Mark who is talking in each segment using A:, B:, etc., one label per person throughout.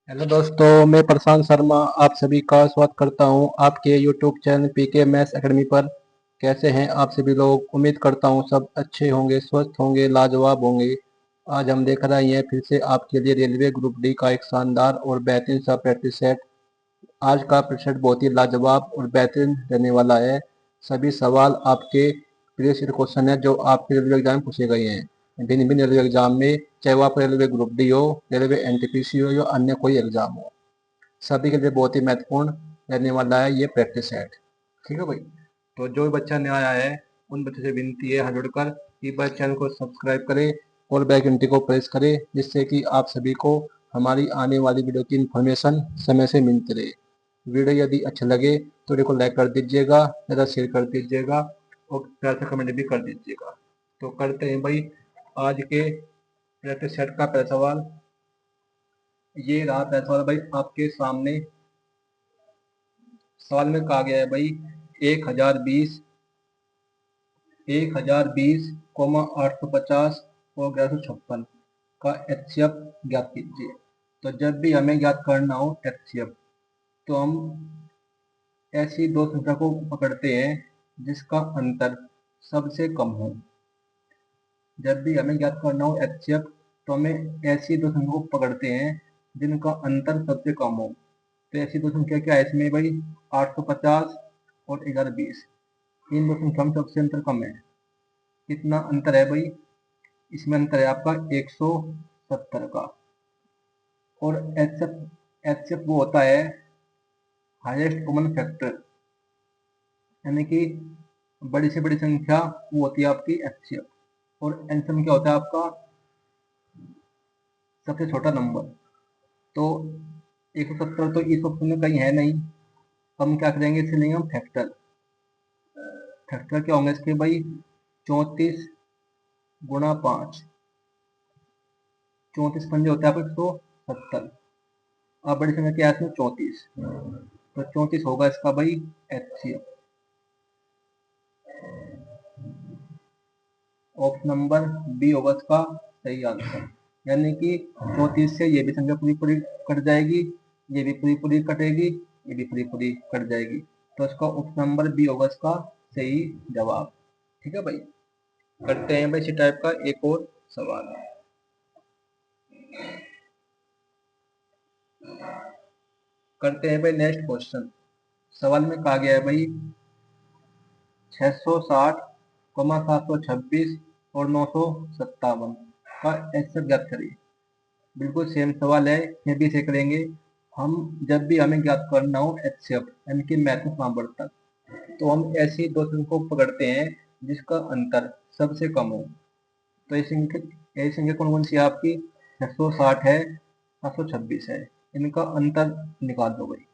A: Hello दोस्तों, मैं प्रशांत शर्मा आप सभी का स्वागत करता हूं आपके YouTube channel PK maths academy पर। कैसे हैं आप सभी लोग? उम्मीद करता हूं सब अच्छे होंगे, स्वस्थ होंगे, लाजवाब होंगे। आज हम देख रहे हैं फिर से आपके लिए रेलवे ग्रुप डी का एक शानदार और बेहतरीन सा प्रैक्टिस सेट। आज का प्रश्न बहुत ही लाजवाब और बेहतरीन रहने वाला है। सभी सवाल आपके प्रीवियस ईयर क्वेश्चन है जो आपके रेलवे एग्जाम में पूछे गए हैं भिन्न भिन्न रेलवे एग्जाम में, चाहे वो आपका रेलवे ग्रुप डी हो, रेलवे एनटीपीसी हो या अन्य कोई एग्जाम हो। सभी के लिए बहुत ही महत्वपूर्ण रहने वाला है ये प्रैक्टिस सेट। ठीक है भाई। तो जो भी बच्चा नया आया है उन बच्चों से विनती है हाथ जोड़कर कि भाई चैनल को सब्सक्राइब करें और बेल घंटी को प्रेस करें, जिससे कि आप सभी को हमारी आने वाली वीडियो की इन्फॉर्मेशन समय से मिलती रहे। वीडियो यदि अच्छा लगे तो वीडियो को लाइक कर दीजिएगा, ज़्यादा शेयर कर दीजिएगा और प्यार से कमेंट भी कर दीजिएगा। तो करते हैं भाई आज के प्रैक्टिस सेट का पहला सवाल। ये रहा पहला सवाल भाई आपके सामने। सवाल में कहा गया है भाई 1020 850 और 1156 का एचसीएफ ज्ञात कीजिए। तो जब भी हमें ज्ञात करना हो एचसीएफ तो हम ऐसी दो संख्या को पकड़ते हैं जिसका अंतर सबसे कम हो। जब भी हमें ज्ञात करना हो एचसीएफ तो हमें ऐसी दो संख्या को पकड़ते हैं जिनका अंतर सबसे कम हो। तो ऐसी दो संख्या क्या है इसमें भाई? 850 और 1120। इन दो संख्या में सबसे अंतर कम है। कितना अंतर है भाई? इसमें अंतर है आपका 170 का। और एचसीएफ वो होता है हाईएस्ट कॉमन फैक्टर, यानी कि बड़ी से बड़ी संख्या वो होती है आपकी एचसीएफ। और एलसीएम क्या होता है आपका? सबसे छोटा नंबर। तो 170 तो इस ऑप्शन में कहीं है नहीं। हम क्या करेंगे, इसे लेंगे हम फैक्टर। फैक्टर क्या होंगे इसके भाई? 34 गुणा 5। 34 पंजे होता है आपको 170। अब बड़ी संख्या क्या है इसमें? 34। तो 34 होगा इसका भाई एचसीएफ। ऑप्शन नंबर बी होगा इसका सही आंसर। यानी कि 34 से ये भी संख्या पूरी पूरी कट जाएगी, ये भी पूरी पूरी कटेगी, ये भी पूरी पूरी कट जाएगी। तो इसका ऑप्शन नंबर बी होगा इसका सही जवाब। ठीक है भाई। करते हैं भाई इसी टाइप का एक और सवाल। करते हैं भाई नेक्स्ट क्वेश्चन। सवाल में कहा गया है भाई 660, 726 और 957 का एचसीएफ ज्ञात करिए। बिल्कुल सेम सवाल है, ये भी इसे करेंगे हम। जब भी हमें ज्ञात करना हो एचसीएफ यानी कि मैथमेटिक्स नंबर, तो हम ऐसी दो संख्या को पकड़ते हैं जिसका अंतर सबसे कम हो। तो ये संख्या कौन कौन सी है आपकी? 660 है, 726 है। इनका अंतर निकाल दो भाई।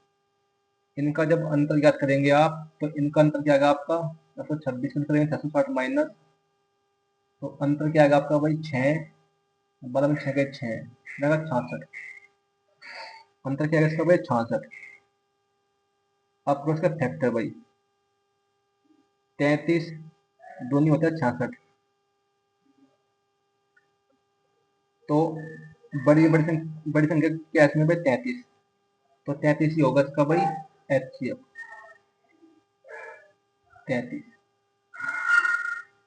A: इनका जब अंतर ज्ञात करेंगे आप तो इनका अंतर क्या आएगा आपका? 626 में करेंगे 660 माइनस, तो अंतर क्या आएगा आपका भाई? 6। 12 में 6 के 6 जाएगा 66। अंतर क्या आएगा इसका भाई? 66। आपको इसका फैक्टर भाई 33 दूनी होता है 66। तो बड़ी संख्या क्या है इसमें भाई? 33। तो 33 ही होगा इसका भाई एचसीएफ। 33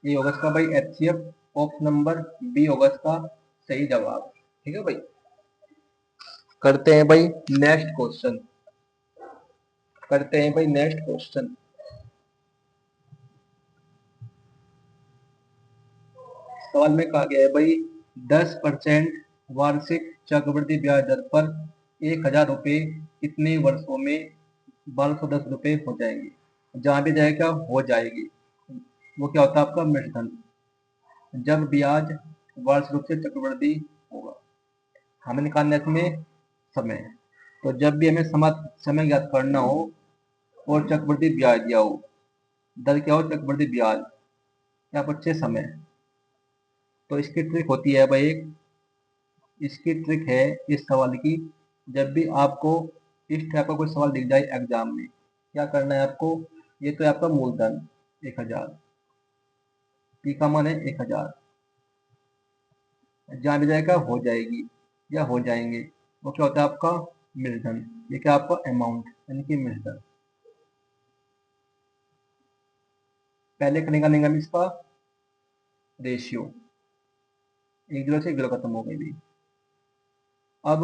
A: ये होगा इसका भाई एचसीएफ। ऑप्शन नंबर बी होगा इसका सही जवाब। ठीक है भाई। करते हैं भाई नेक्स्ट क्वेश्चन। करते हैं भाई नेक्स्ट क्वेश्चन। सवाल में कहा गया है भाई 10% वार्षिक चक्रवृद्धि ब्याज दर पर 1000 रुपये कितने वर्षों में 1210 रुपये हो जाएंगे? जहां भी जाएगा हो जाएगी, वो क्या होता है आपका? मूलधन। जब ब्याज वार्षिक रूप से चक्रवृद्धि होगा, हमें निकालना है इसमें समय। तो जब भी हमें समय ज्ञात करना हो और चक्रवृद्धि ब्याज दिया हो, दर क्या हो? चक्रवृद्धि ब्याज या बच्चे समय। तो इसकी ट्रिक होती है भाई एक, इसकी ट्रिक है इस सवाल की। जब भी आपको इस टाइप का कोई सवाल दिख जाए एग्जाम में, क्या करना है आपको? ये तो है आपका मूलधन 1000, पी का मान है 1000। जहाँ भी जाएगा हो जाएगी या हो जाएंगे, वो क्या होता है आपका मूलधन। ये क्या आपका अमाउंट यानी कि मूलधन। पहले का निकालेंगे हम इसका रेशियो, 1 0 से 1 0 खत्म हो गई भी। अब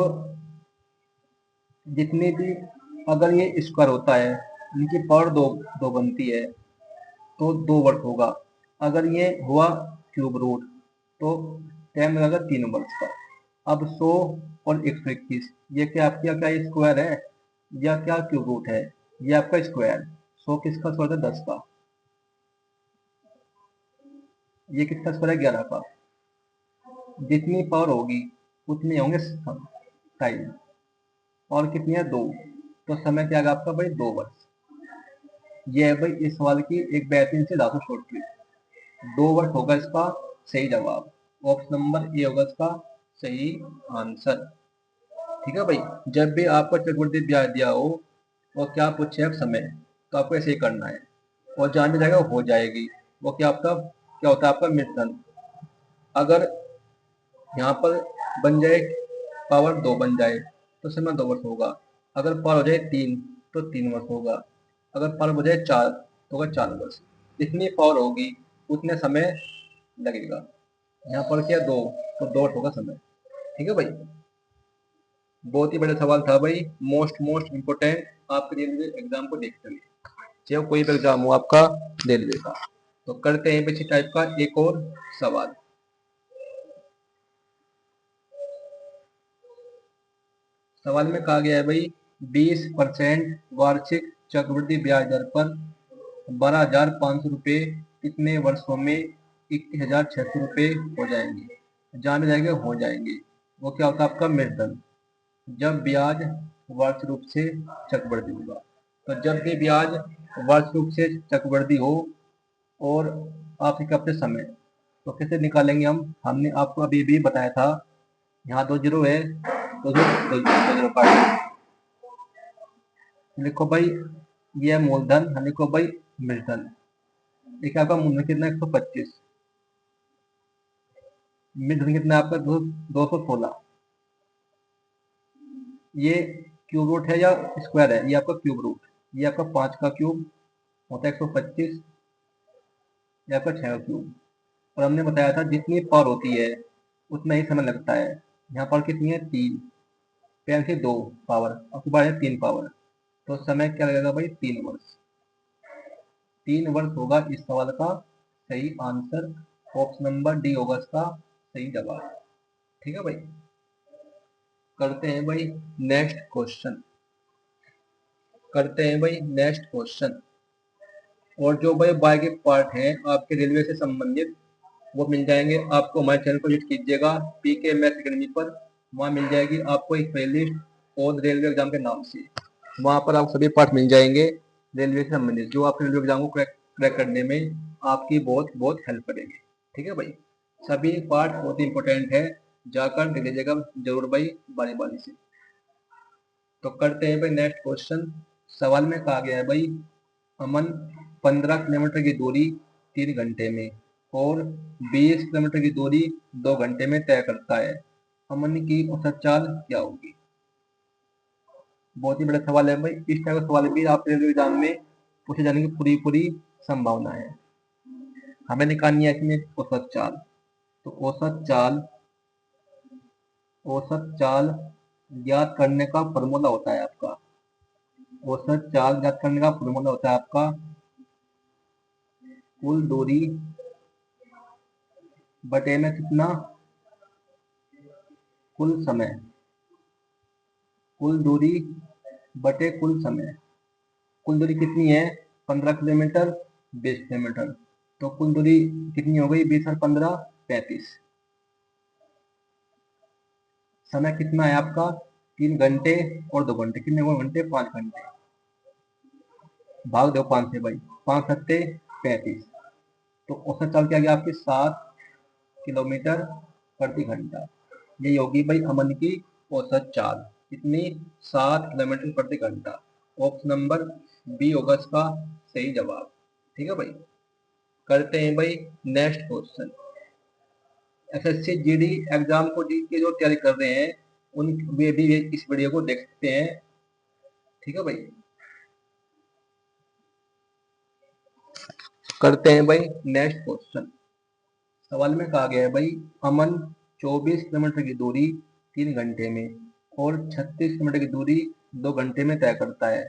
A: जितनी भी, अगर ये स्क्वायर होता है इनकी पावर दो दो बनती है तो 2 वर्ष होगा। अगर ये हुआ क्यूब रूट तो टाइम लगेगा 3 वर्ष का। अब 100 और 121 ये क्या आपका क्या स्क्वायर है या क्या क्यूब रूट है? ये आपका स्क्वायर। 100 किसका स्क्वायर था? 10 का। ये किसका स्क्वायर है? 11 का। जितनी पावर होगी उतने होंगे टाइम। और कितनी है? 2। तो समय क्या आएगा आपका भाई? 2 वर्ष। ये है भाई इस सवाल की एक बेहतरीन से धातु शॉर्ट ट्रिक। 2 वर्ष होगा इसका सही जवाब। ऑप्शन नंबर ए होगा इसका सही आंसर। ठीक है भाई। जब भी आपको चक्रवृद्धि ब्याज दिया हो और क्या पूछे आप समय, तो आपको ऐसे ही करना है और जहाँ भी जाएगा हो जाएगी। वो क्या आपका क्या होता है आपका मिश्रण। अगर यहाँ पर बन जाए पावर 2 बन जाए तो समय 2 वर्ष होगा। अगर पावर हो जाए 3 तो 3 वर्ष होगा। अगर पावर हो जाए 4 तो होगा 4 वर्ष। जितनी पावर होगी उतने समय लगेगा। यहाँ पर क्या 2 तो 2 वर्ष होगा समय। ठीक है भाई। बहुत ही बड़ा सवाल था भाई, मोस्ट इम्पोर्टेंट आपके रेलवे एग्जाम को देखते हुए, चाहे कोई भी एग्जाम हो आपका रेलवे का। तो करते हैं इसी टाइप का एक और सवाल। सवाल में कहा गया है भाई 20% वार्षिक चक्रवृद्धि ब्याज दर पर 12,500 रुपये कितने वर्षों में 21,600 रुपये हो जाएंगे? जाने जाएंगे हो जाएंगे। वो क्या होता है आपका मूलधन। जब ब्याज वर्ष रूप से चक्रवृद्धि होगा, तो जब भी ब्याज वर्ष रूप से चक्रवृद्धि हो और आप अपने समय, तो कैसे निकालेंगे हम? हमने आपको अभी भी बताया था, यहाँ 2 जीरो है तो 2 जीरो काट लिखो भाई। ये मूलधन, लिखो भाई मूलधन। देखिए आपका मूलधन कितना? 125। मूलधन कितना है आपका? 216। ये क्यूब रूट है या स्क्वायर है? ये आपका क्यूब रूट। ये आपका 5 का क्यूब होता है 125, ये आपका 6 का क्यूब। और हमने बताया था जितनी पावर होती है उतना ही समय लगता है। यहाँ पर कितनी है? 3 पेन से 2 पावर, आपके पास है 3 पावर, तो समय क्या लगेगा भाई? 3 वर्ष। 3 वर्ष होगा इस सवाल का सही आंसर। ऑप्शन नंबर डी होगा इसका सही जवाब। ठीक है भाई। करते हैं भाई नेक्स्ट क्वेश्चन। और जो भाई बाकी पार्ट हैं आपके रेलवे से संबंधित वो मिल जाएंगे आपको। हमारे चैनल को विजिट कीजिएगा पीके मैथ अकेडमी पर। वहाँ मिल जाएगी आपको एक प्लेलिस्ट और रेलवे एग्जाम के नाम से। वहाँ पर आपको सभी पार्ट मिल जाएंगे रेलवे से संबंधित, जो आपके रेलवे एग्जाम को क्रैक करने में आपकी बहुत बहुत हेल्प करेंगे। ठीक है भाई। सभी पार्ट बहुत ही इंपॉर्टेंट है, जाकर देख लीजिएगा जरूर भाई बारी बारी से। तो करते हैं भाई नेक्स्ट क्वेश्चन। सवाल में कहा गया है भाई अमन 15 किलोमीटर की दूरी 3 घंटे में और 20 किलोमीटर की दूरी 2 घंटे में तय करता है। अमन की औसत चाल क्या होगी? बहुत ही बड़ा सवाल है भाई। इस टाइप का सवाल भी आप रेलवे एग्जाम में पूछे जाने की पूरी पूरी संभावना है। हमें निकालनी है इसमें औसत चाल। तो औसत चाल ज्ञात करने का फॉर्मूला होता है आपका। औसत चाल ज्ञात करने का फॉर्मूला होता है आपका कुल दूरी बटे में कितना? कुल समय। कुल दूरी बटे कुल समय। कुल दूरी कितनी है? 15 किलोमीटर, 20 किलोमीटर। तो कुल दूरी कितनी हो गई? 20 और 15 35। समय कितना है आपका? 3 घंटे और 2 घंटे। कितने हुए घंटे? 5 घंटे। भाग दो 5 से भाई, 5 सत्ते 35। तो औसत चाल क्या गया आपकी? 7 किलोमीटर प्रति घंटा। यही होगी भाई अमन की औसत चाल। कितनी? 7 किलोमीटर प्रति घंटा। ऑप्शन नंबर बी होगा इसका सही जवाब। ठीक है भाई। करते हैं भाई next question. SSC GD exam को की जो तैयारी कर रहे हैं उन वे भी इस वीडियो को देख सकते हैं। ठीक है भाई, करते हैं भाई नेक्स्ट क्वेश्चन। सवाल में कहा गया है भाई, अमन 24 किलोमीटर की दूरी 3 घंटे में और 36 किलोमीटर की दूरी 2 घंटे में तय करता है।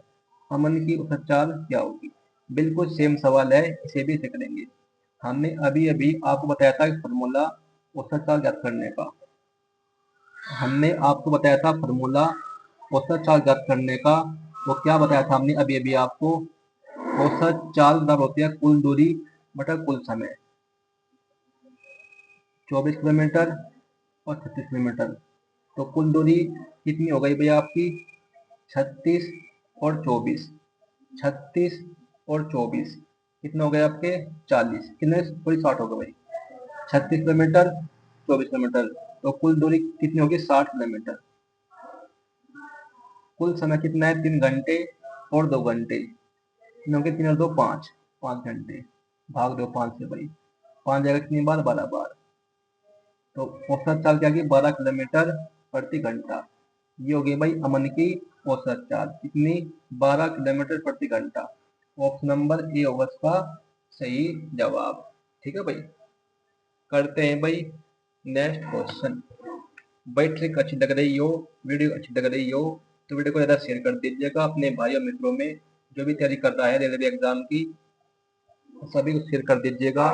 A: अमन की औसत चाल क्या होगी? बिल्कुल सेम सवाल है, इसे भी इसे करेंगे। हमने अभी अभी आपको बताया था फॉर्मूला औसत चाल ज्ञात करने का। हमने आपको बताया था फॉर्मूला औसत चाल ज्ञात करने का। वो क्या बताया था हमने अभी अभी आपको? औसत चाल बराबर होती है कुल दूरी बटा कुल समय। 24 किलोमीटर और 36 किलोमीटर, तो कुल दूरी कितनी हो गई भैया आपकी? 36 और 24। 36 और 24 कितने हो गए आपके? 40। कितने? पूरी 60 हो गए भाई। 36 किलोमीटर, 24 किलोमीटर, तो कुल दूरी कितनी होगी? 60 किलोमीटर। कुल समय कितना है? 3 घंटे और 2 घंटे। कितने होंगे? 3 और 2 5, 5 घंटे। भाग दो 5 से भाई, 5 जगह कितनी बार? 12 बार। तो औसत चाल क्या की? 12 किलोमीटर प्रति घंटा। ये हो गई भाई अमन की औसत चाल, कितनी? 12 किलोमीटर प्रति घंटा। ऑप्शन नंबर ए होगा इसका सही जवाब। ठीक है भाई, करते हैं भाई नेक्स्ट क्वेश्चन। भाई ट्रिक अच्छी लग रही हो, वीडियो अच्छी लग रही हो, तो वीडियो को ज़्यादा शेयर कर दीजिएगा अपने भाई और मित्रों में। जो भी तैयारी कर रहा है रेलवे एग्जाम की, सभी को शेयर कर दीजिएगा,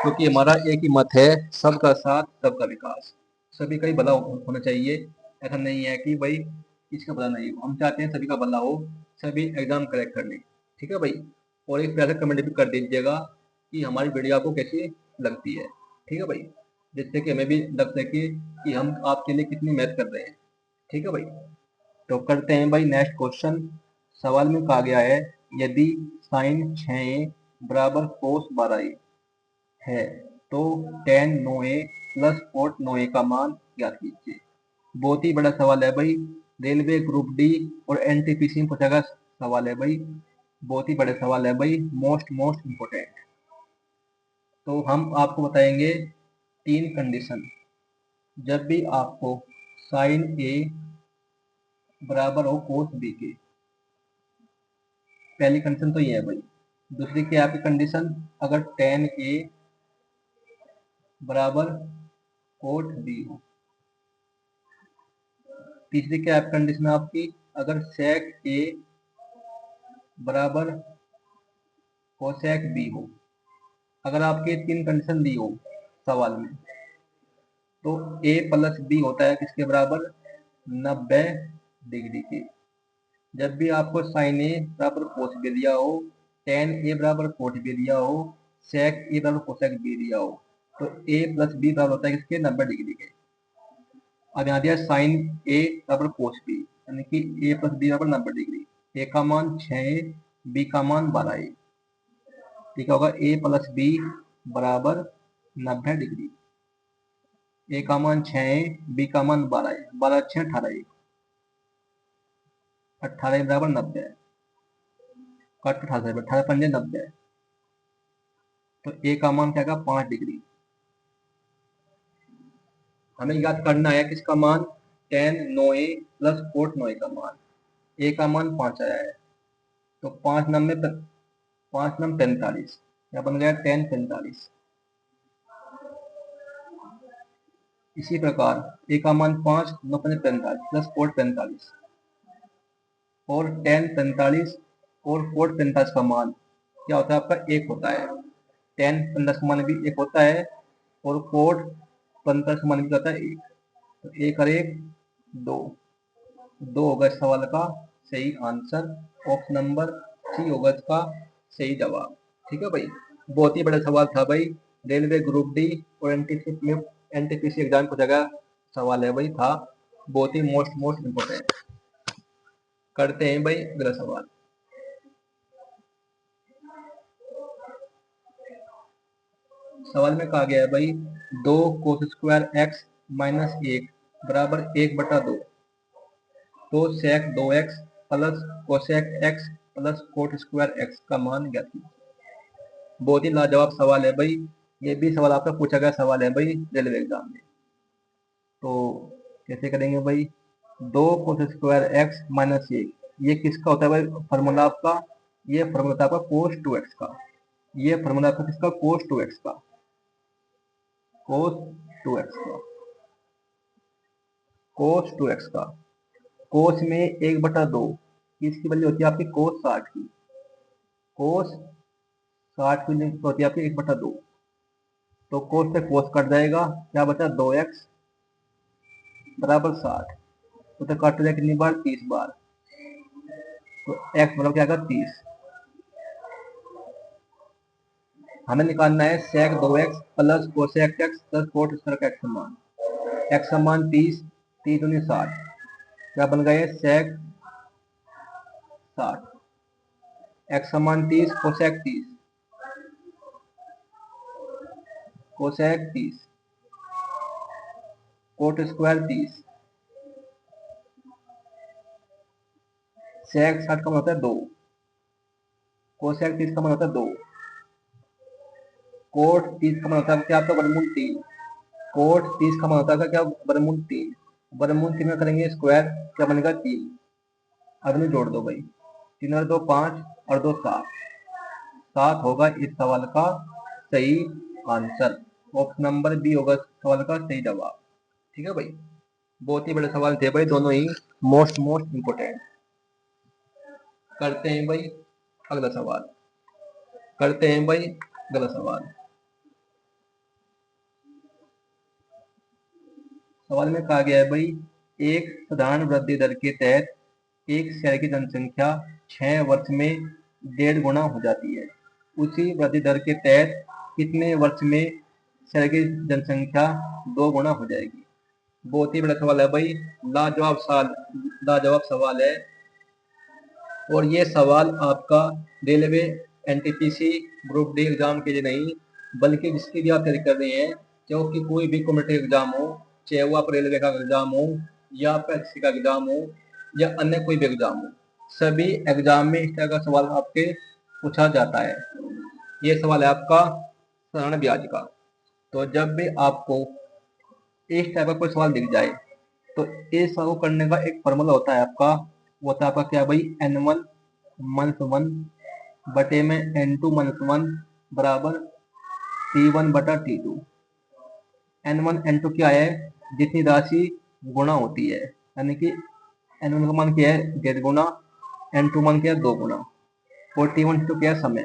A: क्योंकि हमारा एक ही मत है, सबका साथ सबका विकास। सभी का ही भला होना चाहिए। ऐसा नहीं है कि भाई इसका भला नहीं हो, हम चाहते हैं सभी का भला हो, सभी एग्जाम क्रैक कर लें। ठीक है भाई, और एक प्यारा कमेंट भी कर दीजिएगा कि हमारी वीडियो आपको कैसी लगती है। ठीक है भाई, जिससे कि हमें भी लग सके कि हम आपके लिए कितनी मेहनत कर रहे हैं। ठीक है भाई, तो करते हैं भाई नेक्स्ट क्वेश्चन। सवाल में कहा गया है, यदि साइन 6a बराबर कोस 12a है तो tan 9a plus coat 9a का मान ज्ञात कीजिए। बहुत ही बड़ा सवाल है भाई, रेलवे ग्रुप डी और एनटीपीसी में पूछा गया सवाल है भाई। बहुत ही बड़े सवाल है भाई, मोस्ट मोस्ट इम्पोर्टेंट। तो हम आपको बताएंगे 3 कंडीशन। जब भी आपको साइन ए बराबर हो कोस बी के, पहली कंडीशन तो ये है भाई। दूसरी क्या आपकी कंडीशन? अगर tan ए बराबर कोट बी हो। तीसरी क्या है कंडीशन आपकी? अगर sec ए बराबर कोसेक बी हो। अगर आपके 3 कंडीशन दी हो सवाल में, तो ए प्लस बी होता है किसके बराबर? 90 डिग्री के। जब भी आपको साइन ए बराबर कोस बी दिया हो, tan ए बराबर कोट बी दिया हो, sec ए बराबर कोसेक बी दिया हो, तो ए प्लस बी बराबर होता है किसके? 90 डिग्री के। अब यहाँ दिया साइन ए बराबर कोस बी, यानी कि ए प्लस बी बराबर 90 डिग्री। ए का मान 6 बी का मान 12 ठीक होगा। ए प्लस बी बराबर 90 डिग्री। ए का मान 6 बी का मान 12 है। 12 6 18 18 बराबर 90 है। कट 18 18 पंजे 90। तो ए का मान क्या 5 डिग्री। हमें याद करना है किसका मान? tan 9a plus coat 9a का मान। ए का मान 5 आया है, तो 5 नम में 5 नम 45, या बन गया tan 45। इसी प्रकार ए का मान 5 9 45 प्लस कोट 45, और tan 45 और कोट 45 का मान क्या होता है आपका? 1 होता है। tan 45 का मान भी 1 होता है, और कोट 45 का मान भी होता है 1। तो 1 और 1 2, 2 होगा इस सवाल का सही आंसर। ऑप्शन नंबर सी होगा इसका सही जवाब। ठीक है भाई, बहुत ही बड़ा सवाल था भाई, रेलवे ग्रुप डी और एनटीपीसी एग्जाम को जगह सवाल है भाई था, बहुत ही मोस्ट मोस्ट इम्पोर्टेंट। करते हैं भाई अगला सवाल। सवाल में कहा गया है भाई, 2 कोस स्क्वायर एक्स माइनस 1 बराबर 1/2, तो सेक 2x plus cosec x plus coat square x का मान ज्ञात कीजिए। बहुत ही लाजवाब सवाल है भाई, ये भी सवाल आपका पूछा गया सवाल है भाई रेलवे एग्जाम में। तो कैसे करेंगे भाई, 2 cos² x माइनस 1, ये किसका होता है भाई फॉर्मूला आपका, ये फॉर्मूला था आपका cos2x का, ये फॉर्मूला आपका किसका cos2x का, cos2x का, cos2x का, cos में 1/2, इसकी वैल्यू होती है आपकी cos 60 की, cos 60 की वैल्यू होती है आपकी 1/2, तो cos से cos कट जाएगा, क्या बचा 2x बराबर 60, तो काट जाएगा कितनी बार 30 बार, तो x मतलब क्या आएगा 30। हमें निकालना है sec 2x plus cosec x plus cot² का x समान, x समान 30, 30 दूनी 60, क्या बन गया sec 60, x समान 30 cosec 30, cosec 30, cot² 30, sec 60 का मतलब होता है 2, cosec 30 का मतलब होता है 2, cot 30 का मतलब होता है क्या आपका वर्गमूल 3, cot 30 का मतलब होता है क्या वर्गमूल 3, वर्गमूल 3 में करेंगे स्क्वायर, क्या बनेगा 3, आदमी जोड़ दो भाई, 3 और 2 5 और 2 7, 7 होगा इस सवाल का सही आंसर, ऑप्शन नंबर बी होगा सवाल का सही जवाब। ठीक है भाई, बहुत ही बड़े सवाल थे भाई, दोनों ही मोस्ट इंपोर्टेंट। करते हैं भाई अगला सवाल, करते हैं भाई अगला सवाल। सवाल में कहा गया है भाई, एक साधारण वृद्धि दर के तहत एक शहर की जनसंख्या 6 वर्ष में 1.5 गुना हो जाती है, उसी वृद्धि दर के तहत कितने वर्ष में शहर की जनसंख्या 2 गुना हो जाएगी। बहुत ही बड़ा सवाल है भाई, लाजवाब सवाल है, और ये सवाल आपका railway NTPC group D exam के लिए नहीं, बल्कि जिसकी भी आप तैयारी कर रहे हैं, क्योंकि कोई भी कॉम्पिटिटिव एग्जाम हो, चाहे वो आप रेलवे का एग्जाम हो या एसएससी का एग्जाम हो या अन्य कोई भी एग्जाम हो, सभी एग्जाम में इस तरह का सवाल आपके पूछा जाता है। ये सवाल है आपका साधारण ब्याज का, तो जब भी आपको इस टाइप का कोई सवाल दिख जाए, तो इस सवाल को करने का एक फॉर्मूला होता है आपका, वो होता है आपका क्या भाई, N1 मंथ 1 बटे में N2 मंथ 1 बराबर T1 बटा T2। N1 N2 क्या है, जितनी राशि गुणा होती है, यानी कि N1 का मान क्या है 1.5 गुना, N2 मान क्या है 2 गुना, और T1 T2 क्या है समय।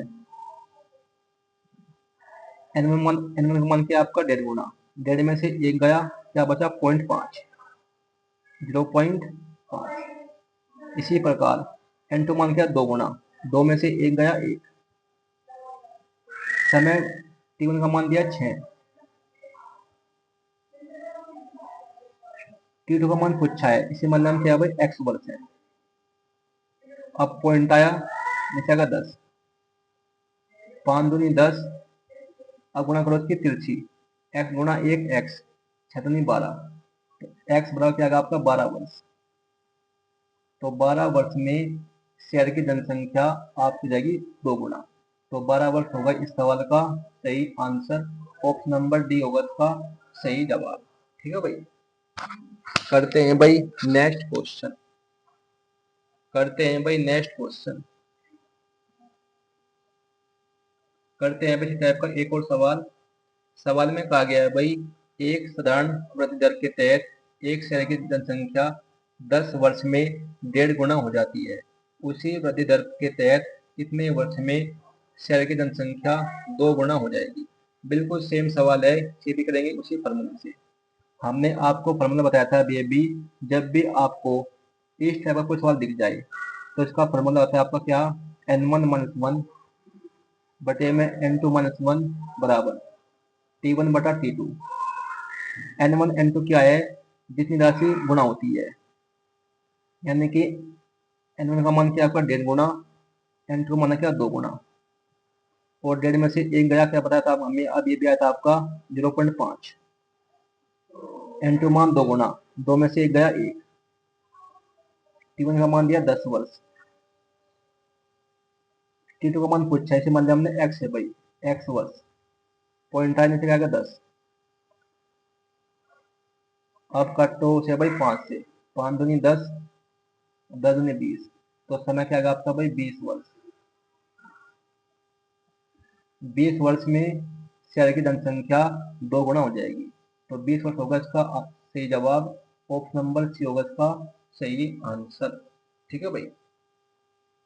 A: N1 का मान क्या है आपका 1.5 गुना, 1.5 में से 1 गया, क्या बचा 0.5, 0.5। इसी प्रकार N2 मान क्या 2 गुना, 2 में से 1 गया 1, समय T1 का मान दिया 6, T2 का मान पूछा है, इसी मतलब क्या भाई x वर्ष है, अब पॉइंट आया नीचे आएगा 10, 5 दूनी 10, अब गुणा करो इसकी तिरछी, x गुणा 1 x, 6 दूनी 12, तो x बराबर क्या आएगा आपका 12 वर्ष, तो 12 वर्ष में शहर की जनसंख्या आपकी जाएगी 2 गुना, तो 12 वर्ष होगा इस सवाल का सही आंसर, ऑप्शन नंबर डी होगा इसका सही जवाब। ठीक है भाई, करते हैं भाई नेक्स्ट क्वेश्चन, करते हैं भाई नेक्स्ट क्वेश्चन, करते हैं भाई टाइप का एक और सवाल। सवाल में कहा गया है भाई, एक साधारण वृद्धि दर के तहत एक शहर की जनसंख्या 10 वर्ष में 1.5 गुना हो जाती है, उसी वृद्धि दर के तहत कितने वर्ष में शहर की जनसंख्या 2 गुना हो जाएगी। बिल्कुल सेम सवाल है, ये भी करेंगे उसी फॉर्मूले से। हमने आपको फॉर्मूला बताया था अभी, जब भी आपको इस टाइप का कोई सवाल दिख जाए, तो इसका फॉर्मूला होता है आपका क्या, N1 माइनस 1 बटे में N2 माइनस 1 बराबर T1 बटा T2। N1 N2 क्या है, जितनी राशि गुणा होती है, यानी कि N1 का मान क्या आपका 1.5 गुना, N2 मान क्या 2 गुना, और 1.5 में से 1 गया, क्या बताया था हमें, अब ये भी आया था आपका 0.5, N2 मान 2 गुना, 2 में से 1 गया 1, T1 का मान दिया 10 वर्ष, T2 का मान पूछा है, इसे मान लिया हमने x है भाई, x वर्ष, पॉइंट आने से क्या 10, आपका टॉस है भाई 5 से, 5 दूनी 10, 10 दूनी 20, तो समय क्या आएगा आपका भाई 20 वर्ष। 20 वर्ष में शहर की जनसंख्या 2 गुना हो जाएगी। तो 20 वर्ष होगा इसका सही जवाब, ऑप्शन नंबर सी होगा इसका सही आंसर। ठीक है भाई।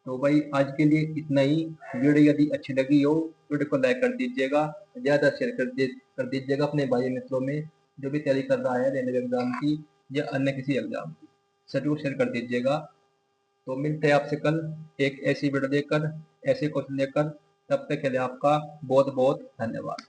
A: तो भाई आज के लिए इतना ही। वीडियो यदि अच्छी लगी हो वीडियो को लाइक कर दीजिएगा, ज़्यादा शेयर कर दीजिएगा अपने भाई मित्रों में जो भी तैयारी कर रहा है रेलवे एग्जाम की या अन्य किसी एग्जाम की, सभी को शेयर कर दीजिएगा। तो मिलते हैं आपसे कल एक ऐसी वीडियो लेकर, ऐसे क्वेश्चन लेकर। तब तक के लिए आपका बहुत बहुत धन्यवाद।